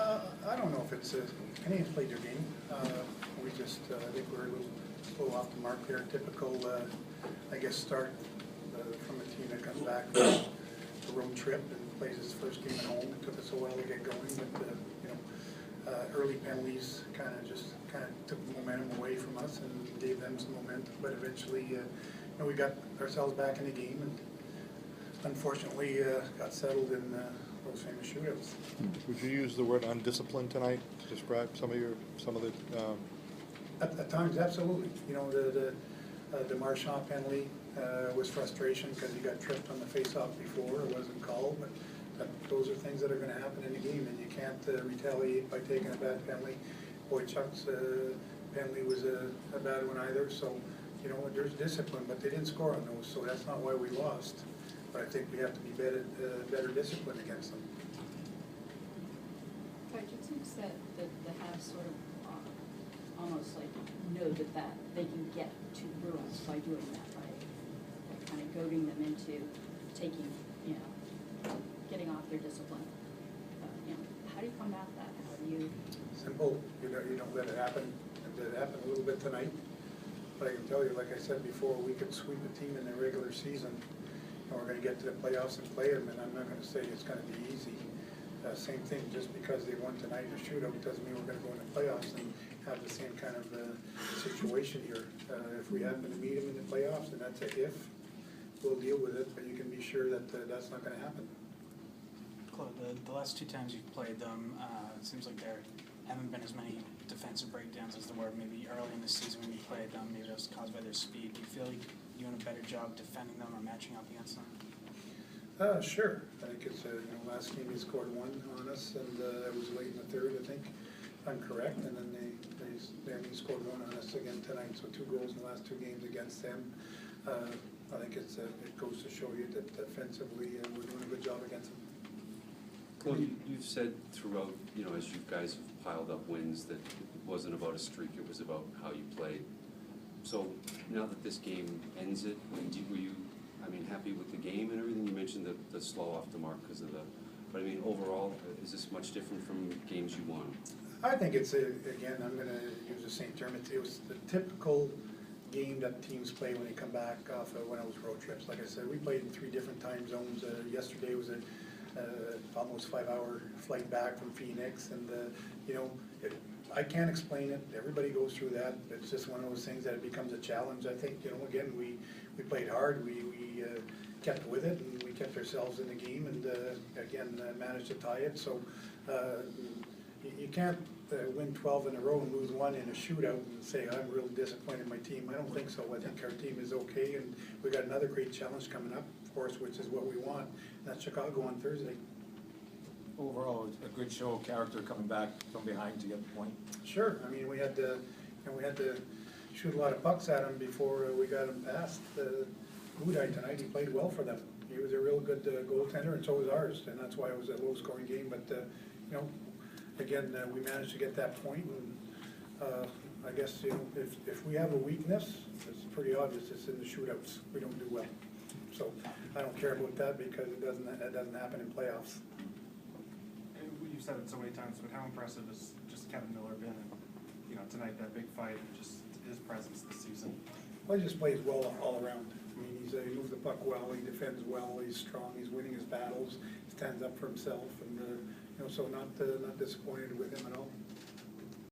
I don't know if it's, Canadians played their game. We just, I think we're a little slow off the mark there. Typical, I guess, start from a team that comes back from a road trip and plays its first game at home. It took us a while to get going, but, early penalties kind of took the momentum away from us and gave them some momentum. But eventually, we got ourselves back in the game and unfortunately got settled in those famous shootouts. Would you use the word undisciplined tonight to describe some of the? At times, absolutely. The Marchand penalty was frustration because he got tripped on the face-off before. It wasn't called, but those are things that are going to happen in the game, and you can't retaliate by taking a bad penalty. Boychuk's penalty was a bad one either. So, there's discipline, but they didn't score on those, so that's not why we lost. But I think we have to be better disciplined against them. Coach, it seems that the Habs sort of almost like know that they can get to Bruins by doing that, by kind of goading them into taking, getting off their discipline. How do you combat that? How do you? Simple. You don't let it happen. It happened a little bit tonight. But I can tell you, like I said before, we could sweep a team in the regular season. And we're going to get to the playoffs and play them, and I'm not going to say it's going to be easy. Same thing, just because they won tonight in a shootout doesn't mean we're going to go in the playoffs and have the same kind of situation here. If we happen to meet them in the playoffs, and that's a if, we'll deal with it, but you can be sure that that's not going to happen. Claude, the last two times you've played them, it seems like there haven't been as many defensive breakdowns as there were maybe early in the season when you played them. Maybe that was caused by their speed. Do you feel like you're doing a better job defending them or matching up against them? Sure. I think it's, last game he scored one on us, and it was late in the third, I think, if I'm correct, and then they only scored one on us again tonight, so 2 goals in the last 2 games against them. I think it goes to show you that defensively we're doing a good job against them. Claude, you've said throughout, as you guys have piled up wins, that it wasn't about a streak, it was about how you played. So now that this game ends it, were you, happy with the game and everything? You mentioned the slow off the mark because of but overall, is this much different from games you won? I think it's, again, I'm going to use the same term, it was the typical game that teams play when they come back off of one of those road trips. Like I said, we played in 3 different time zones. Yesterday was a almost 5-hour flight back from Phoenix, and I can't explain it. Everybody goes through that. It's just one of those things that it becomes a challenge. I think again we played hard. We kept with it, and we kept ourselves in the game, and again managed to tie it. So you can't win 12 in a row and lose 1 in a shootout and say I'm real disappointed in my team. I don't think so. I think our team is okay, and we got another great challenge coming up for us, which is what we want. And that's Chicago on Thursday. Overall, a good show of character coming back from behind to get the point. Sure. We had to, we had to shoot a lot of pucks at him before we got him past. Udai tonight, he played well for them. He was a real good goaltender, and so was ours, and that's why it was a low-scoring game. But again, we managed to get that point, and I guess if we have a weakness, it's pretty obvious. It's in the shootouts. We don't do well. So I don't care about that because it doesn't happen in playoffs. You've said it so many times, but how impressive has just Kevin Miller been? And, tonight, that big fight and just his presence this season. Well, he just plays well all around. He moves the puck well, he defends well, he's strong, he's winning his battles, he stands up for himself, and so not disappointed with him at all.